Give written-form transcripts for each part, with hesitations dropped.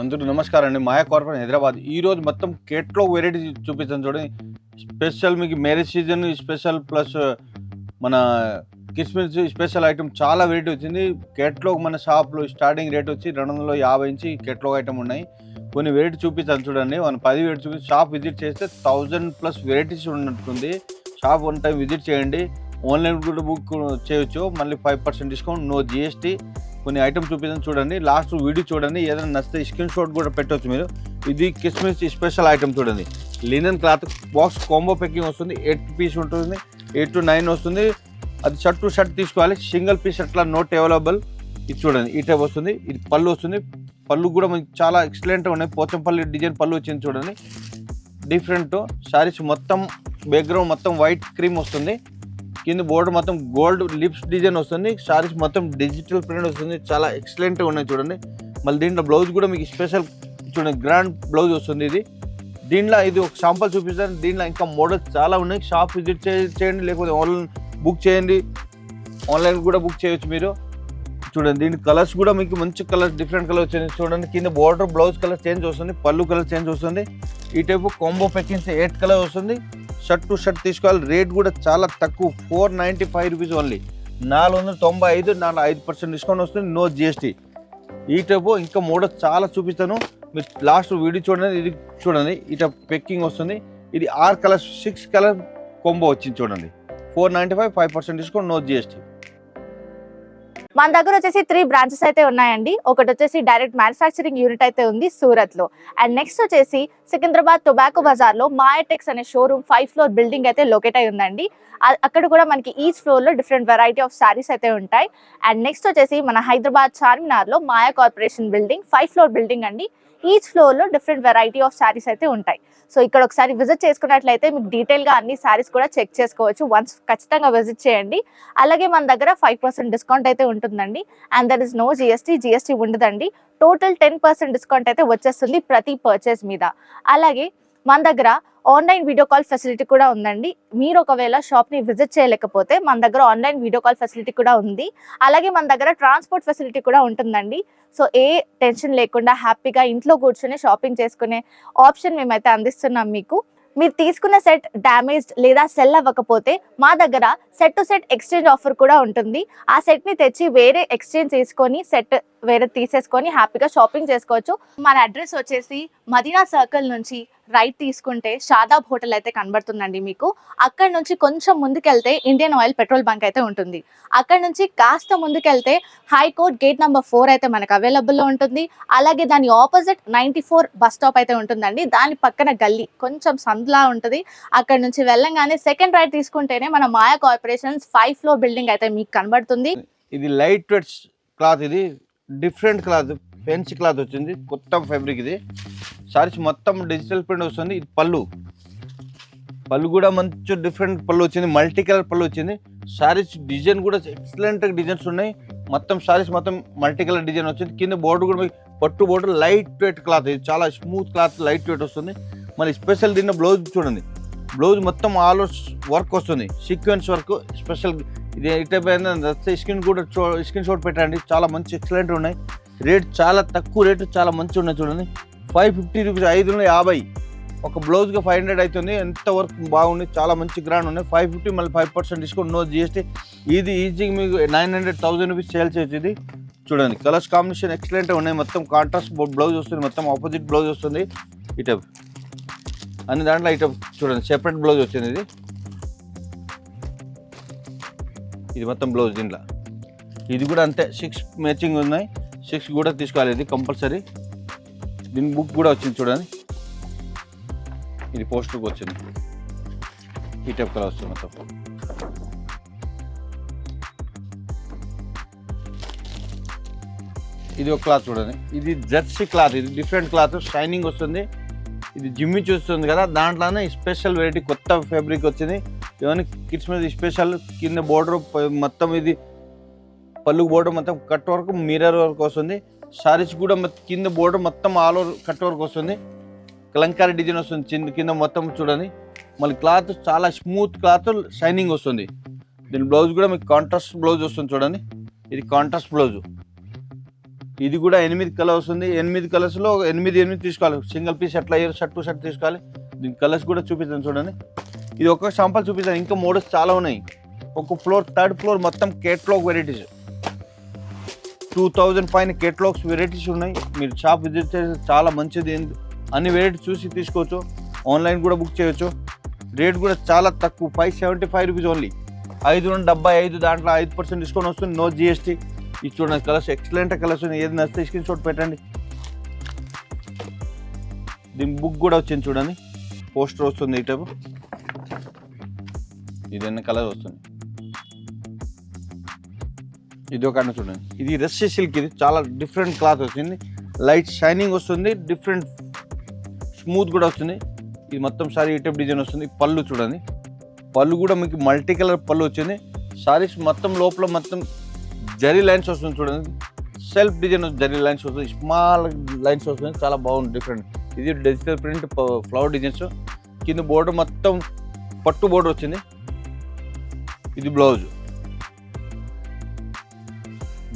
అందరూ నమస్కారం అండి. మాయా కార్పొరేషన్ హైదరాబాద్. ఈరోజు మొత్తం కేటలాగ్ వెరైటీ చూపిస్తాను చూడండి. స్పెషల్ మీకు మ్యారేజ్ సీజన్ స్పెషల్ ప్లస్ మన క్రిస్మస్ స్పెషల్ ఐటమ్ చాలా వెరైటీ వచ్చింది. కేటలాగ్ మన షాప్లో స్టార్టింగ్ రేట్ వచ్చి 250 నుంచి కేటలాగ్ ఐటమ్ ఉన్నాయి. కొన్ని వెరైటీ చూపిస్తాను చూడండి. మన 10 వెరైటీ చూపి షాప్ విజిట్ చేస్తే 1000+ వెరైటీస్ ఉన్నట్టుంది. షాప్ వన్ టైం విజిట్ చేయండి. ఆన్లైన్ కూడా బుక్ చేయొచ్చు. మళ్ళీ 5% డిస్కౌంట్, నో జిఎస్టీ. కొన్ని ఐటమ్ చూపిస్తాను చూడండి. లాస్ట్ వీడియో చూడండి. ఏదైనా నచ్చితే స్క్రీన్ షాట్ కూడా పెట్టవచ్చు మీరు. ఇది క్రిస్మస్ స్పెషల్ ఐటమ్ చూడండి. లినన్ క్లాత్ బాక్స్ కాంబో ప్యాకింగ్ వస్తుంది. 8 పీస్ ఉంటుంది, 8 to 9 వస్తుంది. అది షర్ట్ టు షర్ట్ తీసుకోవాలి. సింగిల్ పీస్ అట్లా నోట్ అవైలబుల్. ఇది చూడండి, ఈ టైప్ వస్తుంది. ఇది పళ్ళు వస్తుంది. పళ్ళు కూడా మనకి చాలా ఎక్సలెంట్గా ఉన్నాయి. పోచంపల్లి డిజైన్ పళ్ళు వచ్చింది చూడండి. డిఫరెంట్ శారీస్ మొత్తం బ్యాక్గ్రౌండ్ మొత్తం వైట్ క్రీమ్ వస్తుంది. కింద బోర్డర్ మొత్తం గోల్డ్ లిప్స్ డిజైన్ వస్తుంది. శారీస్ మొత్తం డిజిటల్ ప్రింట్ వస్తుంది. చాలా ఎక్సలెంట్గా ఉన్నాయి చూడండి. మళ్ళీ దీంట్లో బ్లౌజ్ కూడా మీకు స్పెషల్ చూడండి, గ్రాండ్ బ్లౌజ్ వస్తుంది. దీంట్లో ఇది ఒక శాంపుల్ చూపిస్తాను. దీంట్లో ఇంకా మోడల్స్ చాలా ఉన్నాయి. షాప్ విజిట్ చేయండి, లేకపోతే ఆన్లైన్ బుక్ చేయండి. ఆన్లైన్ కూడా బుక్ చేయొచ్చు మీరు. చూడండి, దీని కలర్స్ కూడా మీకు మంచి కలర్స్, డిఫరెంట్ కలర్ వచ్చింది చూడండి. కింద బోర్డర్ బ్లౌజ్ కలర్ చేంజ్ వస్తుంది, పళ్ళు కలర్ చేంజ్ వస్తుంది. ఈ టైపు కాంబో ప్యాకింగ్స్ 8 కలర్ వస్తుంది. షర్ట్ టు షర్ట్ తీసుకోవాలి. రేట్ కూడా చాలా తక్కువ, 495 రూపీస్ ఓన్లీ. 495, 5% డిస్కౌంట్ వస్తుంది, నో జిఎస్టీ. ఈ టైపు ఇంకా మోడల్ చాలా చూపిస్తాను. మీరు లాస్ట్ వీడియో చూడండి. ఇది చూడండి, ఈ టైప్ ప్యాకింగ్ వస్తుంది. ఇది 6 కలర్స్, 6 కలర్ కాంబో వచ్చింది చూడండి. 495, 5% డిస్కౌంట్, నో జిఎస్టీ. మన దగ్గర వచ్చేసి 3 బ్రాంచెస్ అయితే ఉన్నాయండి. ఒకటి వచ్చేసి డైరెక్ట్ మ్యానుఫ్యాక్చరింగ్ యూనిట్ అయితే ఉంది సూరత్ లో. అండ్ నెక్స్ట్ వచ్చేసి సికింద్రాబాద్ టొబాకో బజార్ లో మాయాటెక్స్ అనే షోరూమ్ 5 ఫ్లోర్ బిల్డింగ్ అయితే లొకేట్ అయి ఉందండి. అక్కడ కూడా మనకి ఈచ్ ఫ్లోర్ లో డిఫరెంట్ వెరైటీ ఆఫ్ సారీస్ అయితే ఉంటాయి. అండ్ నెక్స్ట్ వచ్చేసి మన హైదరాబాద్ చార్మినార్ లో మాయా కార్పొరేషన్ బిల్డింగ్ 5 ఫ్లోర్ బిల్డింగ్ అండి. ఈచ్ ఫ్లోర్ లో డిఫరెంట్ వెరైటీ ఆఫ్ సారీస్ అయితే ఉంటాయి. సో ఇక్కడ ఒకసారి విజిట్ చేసుకున్నట్లయితే మీకు డీటెయిల్ గా అన్ని సారీస్ కూడా చెక్ చేసుకోవచ్చు. వన్స్ ఖచ్చితంగా విజిట్ చేయండి. అలాగే మన దగ్గర 5% డిస్కౌంట్ అయితే ఉంటుందండి. And there is no GST ఉండదండి. టోటల్ 10% డిస్కౌంట్ అయితే వచ్చేస్తుంది ప్రతి పర్చేస్ మీద. అలాగే మన దగ్గర ఆన్లైన్ వీడియో కాల్ ఫెసిలిటీ కూడా ఉందండి. మీరు ఒకవేళ షాప్ ని విజిట్ చేయలేకపోతే మన దగ్గర ఆన్లైన్ వీడియో కాల్ ఫెసిలిటీ కూడా ఉంది. అలాగే మన దగ్గర ట్రాన్స్పోర్ట్ ఫెసిలిటీ కూడా ఉంటుందండి. సో ఏ టెన్షన్ లేకుండా హ్యాపీగా ఇంట్లో కూర్చొని షాపింగ్ చేసుకునే ఆప్షన్ మేమైతే అందిస్తున్నాం మీకు. మీరు తీసుకున్న సెట్ డ్యామేజ్డ్ లేదా సెల్ అవ్వకపోతే మా దగ్గర set to set exchange offer కూడా ఉంటుంది. ఆ సెట్ ని తెచ్చి వేరే ఎక్స్చేంజ్ చేసుకొని సెట్ వేరే తీసేసుకొని హ్యాపీగా షాపింగ్ చేసుకోవచ్చు. మన అడ్రస్ వచ్చేసి మదీనా సర్కిల్ నుంచి రైట్ తీసుకుంటే షాదాబ్ హోటల్ అయితే కనబడుతుందండి మీకు. అక్కడ నుంచి కొంచెం ముందుకెళ్తే ఇండియన్ ఆయిల్ పెట్రోల్ బంక్ అయితే ఉంటుంది. అక్కడ నుంచి కాస్త ముందుకెళ్తే హైకోర్ట్ గేట్ నెంబర్ 4 అయితే మనకు అవైలబుల్లో ఉంటుంది. అలాగే దాని ఆపోజిట్ 94 బస్ స్టాప్ అయితే ఉంటుందండి. దాని పక్కన గల్లీ కొంచెం సందులా ఉంటుంది. అక్కడ నుంచి వెళ్ళంగానే సెకండ్ రైట్ తీసుకుంటేనే మన మాయా కార్పొరేషన్స్ 5 ఫ్లోర్ బిల్డింగ్ అయితే మీకు కనబడుతుంది. ఇది లైట్ వెయిట్ క్లాత్, ఇది డిఫరెంట్ క్లాత్, ఫెన్సీ క్లాత్ వచ్చింది. కొత్త ఫ్యాబ్రిక్ ఇది. సారీస్ మొత్తం డిజిటల్ ప్రింట్ వస్తుంది. ఇది పళ్ళు కూడా మంచి డిఫరెంట్ పళ్ళు వచ్చింది. మల్టీ కలర్ పళ్ళు వచ్చింది. సారీస్ డిజైన్ కూడా ఎక్సలెంట్ డిజైన్స్ ఉన్నాయి. మొత్తం సారీస్ మొత్తం మల్టీ కలర్ డిజైన్ వచ్చింది. కింద బోర్డు కూడా పట్టు బోర్డు లైట్ వెయిట్ క్లాత్. ఇది చాలా స్మూత్ క్లాత్, లైట్ వెయిట్ వస్తుంది. మళ్ళీ స్పెషల్ దీన్ని బ్లౌజ్ చూడండి. బ్లౌజ్ మొత్తం ఆల్ ఓవర్ వర్క్ వస్తుంది, సీక్వెన్స్ వర్క్ స్పెషల్. ఇది టైప్ స్క్రీన్ షాట్ పెట్టండి. చాలా మంచి ఎక్సలెంట్ ఉన్నాయి. రేట్ చాలా తక్కువ, రేటు చాలా మంచి ఉన్నాయి చూడండి. 550 రూపీస్, 550. ఒక బ్లౌజ్గా 500 అవుతుంది. ఎంత వర్క్ బాగుంది, చాలా మంచి గ్రాండ్ ఉన్నాయి. 550 మళ్ళీ 5% డిస్కౌంట్, నో జిఎస్టీ. ఇది ఈజీగా మీకు 900-1000 రూపీస్ సేల్ చేసేది చూడండి. కలర్స్ కాంబినేషన్ ఎక్సలెంట్ ఉన్నాయి. మొత్తం కాంట్రాస్ట్ బ్లౌజ్ వస్తుంది, మొత్తం ఆపోజిట్ బ్లౌజ్ వస్తుంది. ఈ టైప్ అన్ని దాంట్లో ఈ టైప్ చూడండి, సెపరేట్ బ్లౌజ్ వచ్చింది. ఇది మొత్తం బ్లౌజ్. దీంట్లో ఇది కూడా అంతే, 6 మ్యాచింగ్ ఉన్నాయి. 6 కూడా తీసుకోవాలి, ఇది కంపల్సరీ. దీని బుక్ కూడా వచ్చింది చూడండి. ఇది పోస్టర్కి వచ్చింది. ఈ టైప్ కలర్ వస్తుంది మొత్తం. ఇది ఒక క్లాత్ చూడండి. ఇది జెర్సీ క్లాత్, ఇది డిఫరెంట్ క్లాత్, షైనింగ్ వస్తుంది. ఇది జిమ్మి చూస్తుంది కదా, దాంట్లోనే స్పెషల్ వెరైటీ కొత్త ఫ్యాబ్రిక్ వచ్చింది. ఇవన్నీ కిడ్స్ మీద స్పెషల్. కింద బోర్డర్ మొత్తం, ఇది పళ్ళు బోర్డర్ మొత్తం కట్ వర్క్, మిర్రర్ వర్క్ వస్తుంది. సారీస్ కూడా కింద బోర్డర్ మొత్తం ఆల్ ఓవర్ కట్ వర్క్ వస్తుంది. కలంకారీ డిజైన్ వస్తుంది కింద మొత్తం చూడండి. మళ్ళీ క్లాత్ చాలా స్మూత్ క్లాత్, షైనింగ్ వస్తుంది. దీని బ్లౌజ్ కూడా మీకు కాంట్రాస్ట్ బ్లౌజ్ వస్తుంది చూడండి. ఇది కాంట్రాస్ట్ బ్లౌజ్. ఇది కూడా 8 కలర్ వస్తుంది. 8 కలర్స్లో 8 తీసుకోవాలి. సింగిల్ పీస్ ఎట్లా అయ్యారు, షర్ట్ టు షర్ట్ తీసుకోవాలి. దీని కలర్స్ కూడా చూపిస్తాను చూడండి. ఇది ఒక శాంపుల్ చూపిస్తాను, ఇంకా మోడల్స్ చాలా ఉన్నాయి. ఒక ఫ్లోర్, థర్డ్ ఫ్లోర్ మొత్తం కేటలాగ్ వెరైటీస్, 2000 పైన కేటలాగ్స్ వెరైటీస్ ఉన్నాయి. మీరు షాప్ విజిట్ చేసి చాలా మంచిది, అన్ని వెరైటీస్ చూసి తీసుకోవచ్చు. ఆన్లైన్ కూడా బుక్ చేయొచ్చు. రేట్ కూడా చాలా తక్కువ, 575 రూపీస్ ఓన్లీ. 575, దాంట్లో 5% డిస్కౌంట్ వస్తుంది, నో GST. ఇది చూడండి కలర్స్, ఎక్సలెంట్ కలర్స్ ఉన్నాయి. ఏది నచ్చితే స్క్రీన్ షాట్ పెట్టండి. దీని బుక్ కూడా వచ్చింది చూడండి, పోస్టర్ వస్తుంది ఈ టైపు. ఇది అన్ని కలర్ వస్తుంది. ఇది ఒక అన్న చూడండి, ఇది రష్యా సిల్క్. ఇది చాలా డిఫరెంట్ క్లాత్ వచ్చింది, లైట్ షైనింగ్ వస్తుంది, డిఫరెంట్ స్మూత్ కూడా వస్తుంది. ఇది మొత్తం సారీ ఈ టైప్ డిజైన్ వస్తుంది. పళ్ళు చూడండి, పళ్ళు కూడా మీకు మల్టీ కలర్ పళ్ళు వచ్చింది. సారీస్ మొత్తం లోపల మొత్తం జరీ లైన్స్ వస్తుంది చూడండి, సెల్ఫ్ డిజైన్ జరీ లైన్స్ వస్తుంది, స్మాల్ లైన్స్ వస్తుంది, చాలా బాగుంది డిఫరెంట్. ఇది డిజిటల్ ప్రింట్ ఫ్లవర్ డిజైన్స్. కింద బోర్డర్ మొత్తం పట్టు బోర్డర్ వచ్చింది. ఇది బ్లౌజ్.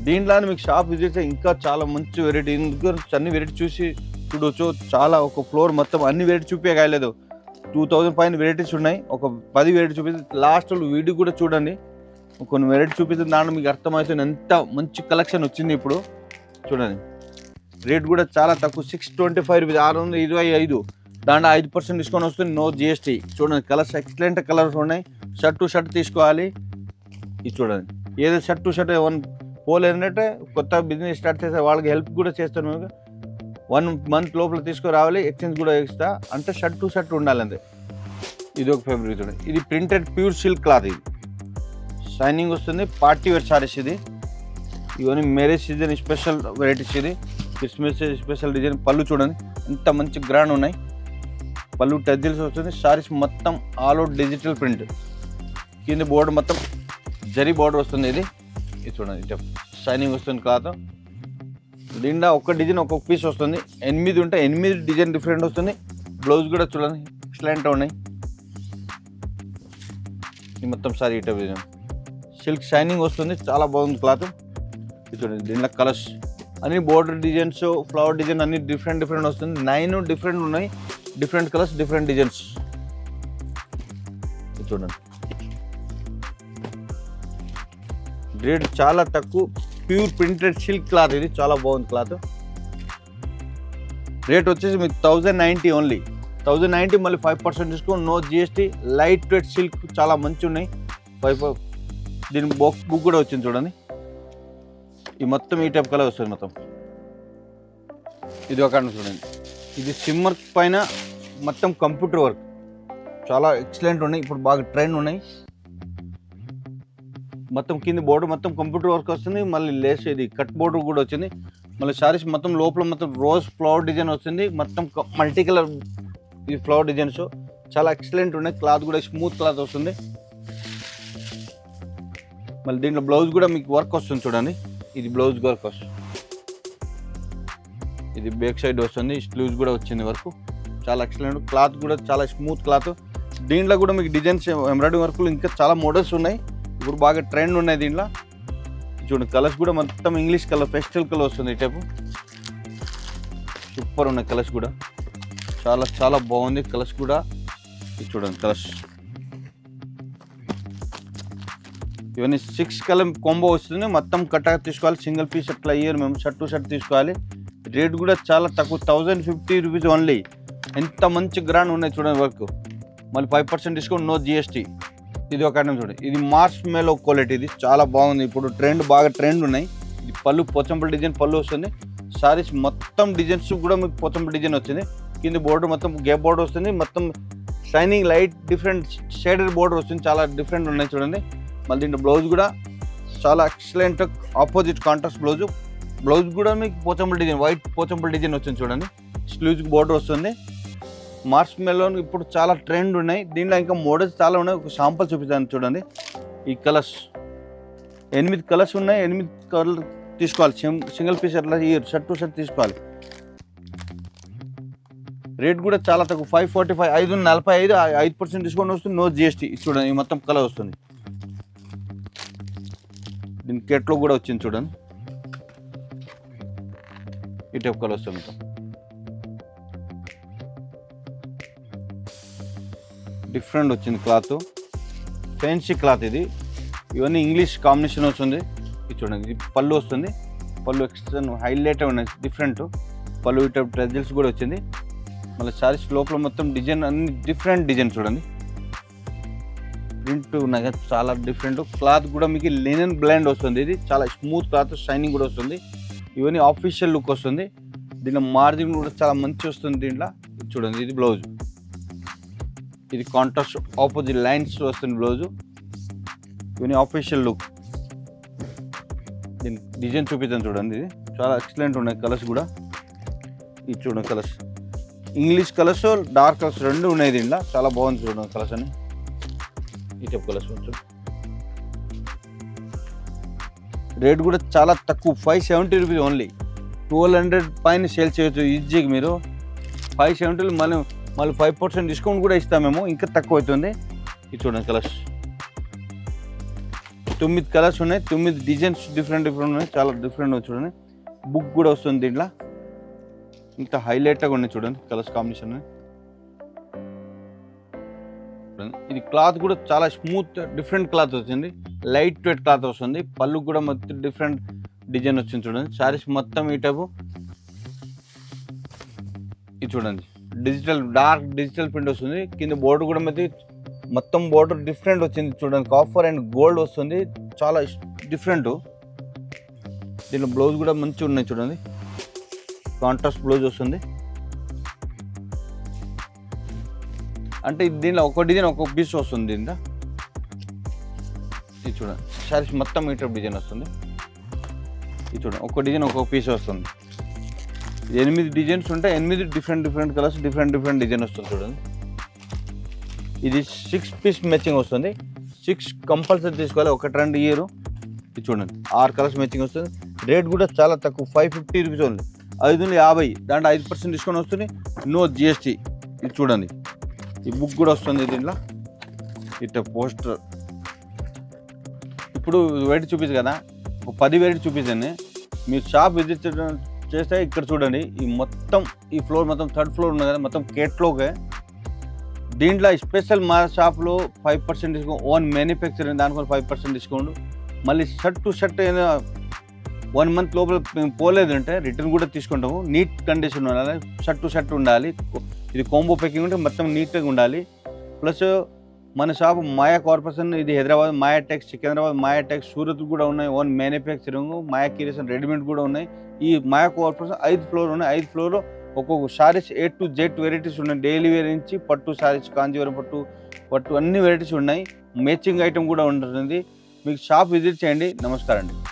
దీంట్లో మీకు షాప్ విజిట్ చేస్తే ఇంకా చాలా మంచి వెరైటీ, అన్ని వెరైటీ చూసి చూడవచ్చు. చాలా ఒక ఫ్లోర్ మొత్తం అన్ని వెరైటీ చూపించగలేదు. 2000 పైన వెరైటీస్ ఉన్నాయి. ఒక 10 వెరైటీ చూపిస్తుంది. లాస్ట్ వీడియో కూడా చూడండి, కొన్ని వెరైటీ చూపిస్తుంది, దాంట్లో మీకు అర్థమవుతుంది ఎంత మంచి కలెక్షన్ వచ్చింది. ఇప్పుడు చూడండి, రేట్ కూడా చాలా తక్కువ, 625 రూపీస్, 625. దాంట్లో 5% డిస్కౌంట్ వస్తుంది, నో GST. చూడండి కలర్స్, ఎక్సలెంట్ కలర్స్ ఉన్నాయి. షర్ట్ టు షర్ట్ తీసుకోవాలి. ఇది చూడండి, ఏదో షర్ట్ టు షర్ట్ పోలేదంటే కొత్త బిజినెస్ స్టార్ట్ చేసే వాళ్ళకి హెల్ప్ కూడా చేస్తాను. 1 మంత్ లోపల తీసుకురావాలి, ఎక్స్చేంజ్ కూడా ఇస్తా. అంటే షర్ట్ టు షర్ట్ ఉండాలి అంతే. ఇది ఒక ఫేబ్రిక్ చూడండి, ఇది ప్రింటెడ్ ప్యూర్ సిల్క్ క్లాత్. ఇది షైనింగ్ వస్తుంది, పార్టీ వేర్ సారీస్. ఇది ఇవన్నీ మ్యారేజ్ సీజన్ స్పెషల్ వెరైటీస్. ఇది క్రిస్మస్ స్పెషల్ డిజైన్. పళ్ళు చూడండి ఎంత మంచి గ్రాండ్ ఉన్నాయి. పళ్ళు టజిల్స్ వస్తుంది. సారీస్ మొత్తం ఆల్ అవుట్ డిజిటల్ ప్రింట్. కింద బోర్డర్ మొత్తం జరీ బోర్డర్ వస్తుంది. ఇది చూడండి, షైనింగ్ వస్తుంది క్లాత్. దీంట్లో ఒక్క డిజైన్ ఒక్కొక్క పీస్ వస్తుంది. 8 ఉంటాయి, 8 డిజైన్ డిఫరెంట్ వస్తుంది. బ్లౌజ్ కూడా చూడండి ఎక్సలెంట్ ఉన్నాయి. ఇది మొత్తం సారీ ఈ టైప్ డిజైన్, సిల్క్ షైనింగ్ వస్తుంది, చాలా బాగుంది క్లాత్. ఇది చూడండి, దీంట్లో కలర్స్ అన్ని బోర్డర్ డిజైన్స్, ఫ్లవర్ డిజైన్ అన్ని డిఫరెంట్ వస్తుంది. 9 డిఫరెంట్ ఉన్నాయి, డిఫరెంట్ కలర్స్, డిఫరెంట్ డిజైన్స్. ఇది చూడండి, రేట్ చాలా తక్కువ, ప్యూర్ ప్రింటెడ్ సిల్క్ క్లాత్. ఇది చాలా బాగుంది క్లాత్. రేట్ వచ్చేసి మీకు 1090 ఓన్లీ, 1090. మళ్ళీ 5% discount, no GST. Light weight silk చాలా మంచి ఉన్నాయి. దీని బుక్ కూడా వచ్చింది చూడండి. ఈ మొత్తం ఈ టైప్ కలర్ వస్తుంది మొత్తం. ఇది ఒక చూడండి, ఇది సిమ్మర్ పైన మొత్తం కంప్యూటర్ వర్క్, చాలా ఎక్సలెంట్ ఉన్నాయి. ఇప్పుడు బాగా ట్రెండ్ ఉన్నాయి. మొత్తం కింద బోర్డర్ మొత్తం కంప్యూటర్ వర్క్ వస్తుంది. మళ్ళీ లేస్ ఇది కట్ బోర్డర్ కూడా వచ్చింది. మళ్ళీ శారీస్ మొత్తం లోపల మొత్తం రోజ్ ఫ్లవర్ డిజైన్ వస్తుంది. మొత్తం మల్టీ కలర్ ఇది ఫ్లవర్ డిజైన్స్, చాలా ఎక్సలెంట్ ఉన్నాయి. క్లాత్ కూడా స్మూత్ క్లాత్ వస్తుంది. మళ్ళీ దీంట్లో బ్లౌజ్ కూడా మీకు వర్క్ వస్తుంది చూడండి. ఇది బ్లౌజ్ వర్క్ వస్తుంది. ఇది బ్యాక్ సైడ్ వస్తుంది, స్లీవ్స్ కూడా వచ్చింది వర్క్, చాలా ఎక్సలెంట్. క్లాత్ కూడా చాలా స్మూత్ క్లాత్. దీంట్లో కూడా మీకు డిజైన్స్ ఎంబ్రాయిడరీ వర్క్లు ఇంకా చాలా మోడల్స్ ఉన్నాయి. ఇప్పుడు బాగా ట్రెండ్ ఉన్నాయి దీంట్లో. చూడండి కలర్స్ కూడా మొత్తం ఇంగ్లీష్ కలర్, పెస్టల్ కలర్ వస్తుంది ఈ టైపు. సూపర్ ఉన్నాయి కలర్స్ కూడా, చాలా బాగుంది కలర్స్ కూడా. ఇది చూడండి కలర్స్, ఇవన్నీ 6 కలర్ కాంబో వస్తుంది. మొత్తం కట్టాగా తీసుకోవాలి, సింగిల్ పీస్ అట్లా అయ్యారు. మేము షర్ట్ టు షర్ట్ తీసుకోవాలి. రేట్ కూడా చాలా తక్కువ, 1050 రూపీస్ ఓన్లీ. ఎంత మంచి గ్రాండ్ ఉన్నాయి చూడండి వర్క్. మళ్ళీ 5% డిస్కౌంట్, నో GST. ఇది ఒక ఐటమ్ చూడండి, ఇది మార్స్ మెలో క్వాలిటీ. ఇది చాలా బాగుంది, ఇప్పుడు బాగా ట్రెండ్ ఉన్నాయి. ఇది పళ్ళు పోచంపల్లి డిజైన్ పళ్ళు వస్తుంది. సారీస్ మొత్తం డిజైన్స్ కూడా మీకు పోచంపల్లి డిజైన్ వచ్చింది. కింద బోర్డర్ మొత్తం గ్యాప్ బోర్డర్ వస్తుంది. మొత్తం shining light different shaded border వస్తుంది, చాలా డిఫరెంట్ ఉన్నాయి చూడండి. మళ్ళీ దీంట్లో బ్లౌజ్ కూడా చాలా excellent, opposite contrast blouse. Blouse కూడా మీకు Pochampally design, white Pochampally design వచ్చింది చూడండి. స్లీవ్స్ బోర్డర్ వస్తుంది. మార్స్ మెలో ఇప్పుడు చాలా ట్రెండ్ ఉన్నాయి. దీంట్లో ఇంకా మోడల్స్ చాలా ఉన్నాయి. ఒక శాంపుల్ చూపిస్తాను చూడండి. ఈ కలర్స్ 8 కలర్స్ ఉన్నాయి. 8 కలర్ తీసుకోవాలి. సింగిల్ పీస్ అట్లా ఈ షర్ట్ టు షర్ట్ తీసుకోవాలి. రేట్ కూడా చాలా తక్కువ, 545, 545, 5% డిస్కౌంట్ వస్తుంది, నో GST. చూడండి ఈ మొత్తం కలర్ వస్తుంది. దీని కేట్లో కూడా వచ్చింది చూడండి. ఈ టైప్ కలర్ వస్తుంది మొత్తం. డిఫరెంట్ వచ్చింది క్లాత్, ఫ్యాన్సీ క్లాత్ ఇది. ఇవన్నీ ఇంగ్లీష్ కాంబినేషన్ వస్తుంది. ఇది చూడండి, ఇది పళ్ళు వస్తుంది. పళ్ళు ఎక్స్ట్రా హైలైట్ ఉన్నాయి, డిఫరెంట్ పళ్ళు. ఈ టైప్ ట్రెజల్స్ కూడా వచ్చింది. మళ్ళీ శారీస్ లోపల మొత్తం డిజైన్ అన్ని డిఫరెంట్ డిజైన్ చూడండి. ప్రింట్ ఉన్నాయి కదా, చాలా డిఫరెంట్. క్లాత్ కూడా మీకు లినెన్ బ్లెండ్ వస్తుంది. ఇది చాలా స్మూత్ క్లాత్, షైనింగ్ కూడా వస్తుంది. ఇవన్నీ ఆఫీషియల్ లుక్ వస్తుంది. దీంట్లో మార్జిన్ కూడా చాలా మంచి వస్తుంది. దీంట్లో ఇది చూడండి, ఇది బ్లౌజ్. ఇది కాంట్రాస్ట్ ఆపోజిట్ లైన్స్ వస్తుంది బ్లౌజు. ఇవన్నీ ఆఫీషియల్ లుక్. దీని డిజైన్ చూపిస్తాను చూడండి. ఇది చాలా ఎక్సలెంట్ ఉన్నాయి కలర్స్ కూడా. ఇది చూడండి colours, English colours, dark colours రెండు ఉన్నాయి దీంట్లో. చాలా బాగుంది చూడండి కలర్స్ అని. ఈ టైప్ కలర్స్ వచ్చు. రేట్ కూడా చాలా తక్కువ, 570 రూపీస్ ఓన్లీ. 1200 పైన సేల్ చేయొచ్చు ఈజీగా మీరు. 570 మళ్ళీ 5% డిస్కౌంట్ కూడా ఇస్తాం మేము, ఇంకా తక్కువ అవుతుంది. ఇది చూడండి కలర్స్, 9 కలర్స్ ఉన్నాయి, 9 డిజైన్స్ డిఫరెంట్ ఉన్నాయి, చాలా డిఫరెంట్ చూడండి. బుక్ కూడా వస్తుంది దీంట్లో, ఇంత హైలైట్గా ఉన్నాయి చూడండి కలర్స్ కాంబినేషన్. ఇది క్లాత్ కూడా చాలా స్మూత్ డిఫరెంట్ క్లాత్ వచ్చింది, లైట్ వెయిట్ క్లాత్ వస్తుంది. పళ్ళు కూడా మొత్తం డిఫరెంట్ డిజైన్ వచ్చింది చూడండి. శారీస్ మొత్తం ఈ టైపు. ఇది చూడండి, డిజిటల్ డార్క్ డిజిటల్ ప్రింట్ వస్తుంది. కింద బోర్డర్ కూడా మొత్తం బోర్డర్ డిఫరెంట్ వచ్చింది చూడండి. కాఫర్ అండ్ గోల్డ్ వస్తుంది, చాలా డిఫరెంట్. దీనిలో బ్లౌజ్ కూడా మంచిగా ఉన్నాయి చూడండి, కాంట్రాస్ట్ బ్లౌజ్ వస్తుంది. అంటే దీనిలో ఒక డిజైన్ ఒక్కొక్క పీస్ వస్తుంది దీంట్లో. ఇది చూడండి, శారీస్ మొత్తం మీటర్ డిజైన్ వస్తుంది. ఇది చూడండి, ఒక్క డిజైన్ ఒక్కొక్క పీస్ వస్తుంది. 8 డిజైన్స్ ఉంటాయి, 8 డిఫరెంట్ కలర్స్, డిఫరెంట్ డిజైన్ వస్తుంది చూడండి. ఇది 6 పీస్ మ్యాచింగ్ వస్తుంది. 6 కంపల్సరీ తీసుకోవాలి, ఒక ట్రెండ్ ఇయర్. ఇది చూడండి, 6 కలర్స్ మ్యాచింగ్ వస్తుంది. రేట్ కూడా చాలా తక్కువ, 550 రూపీస్ ఓన్లీ. 550, దాంట్లో 5% డిస్కౌంట్ వస్తుంది, నో జిఎస్టీ. ఇది చూడండి, ఈ బుక్ కూడా వస్తుంది దీంట్లో. ఇట్లా పోస్టర్. ఇప్పుడు వెరైటీ చూపించు కదా, ఒక 10 వెరైటీ చూపించండి. మీరు షాప్ విజిట్ చేస్తే ఇక్కడ చూడండి, ఈ మొత్తం ఈ ఫ్లోర్ మొత్తం 3rd ఫ్లోర్ ఉంది కదా, మొత్తం కేటలాగే. దీంట్లో స్పెషల్ మా షాప్లో 5% డిస్కౌంట్, ఓన్ మ్యానుఫ్యాక్చరింగ్, దానికో 5% డిస్కౌంట్. మళ్ళీ షర్ట్ టు షర్ట్ 1 మంత్ లోపల మేము పోలేదంటే రిటర్న్ కూడా తీసుకుంటాము. నీట్ కండిషన్ ఉండాలి, షర్ట్ టు షర్ట్ ఉండాలి. ఇది కాంబో ప్యాకింగ్ ఉంటే మొత్తం నీట్గా ఉండాలి. ప్లస్ మన షాప్ మాయా కార్పొరేషన్, ఇది హైదరాబాద్ మాయా టెక్స్, సికింద్రాబాద్ మాయా టెక్స్, సూరత్ కూడా ఉన్నాయి. ఓన్ మ్యానుఫ్యాక్చరింగ్, మాయా క్రియేషన్, రెడీమేడ్ కూడా ఉన్నాయి. ఈ మాయా కార్పొరేషన్ 5 ఫ్లోర్ ఉన్నాయి. 5 ఫ్లోర్లో ఒక్కొక్క saris A to Z varieties ఉన్నాయి. డైలీ వేర్ నుంచి పట్టు శారీస్, కాంజీవరం పట్టు అన్ని వెరైటీస్ ఉన్నాయి. మ్యాచింగ్ ఐటమ్ కూడా ఉంటుంది. మీకు షాప్ విజిట్ చేయండి. నమస్కారం అండి.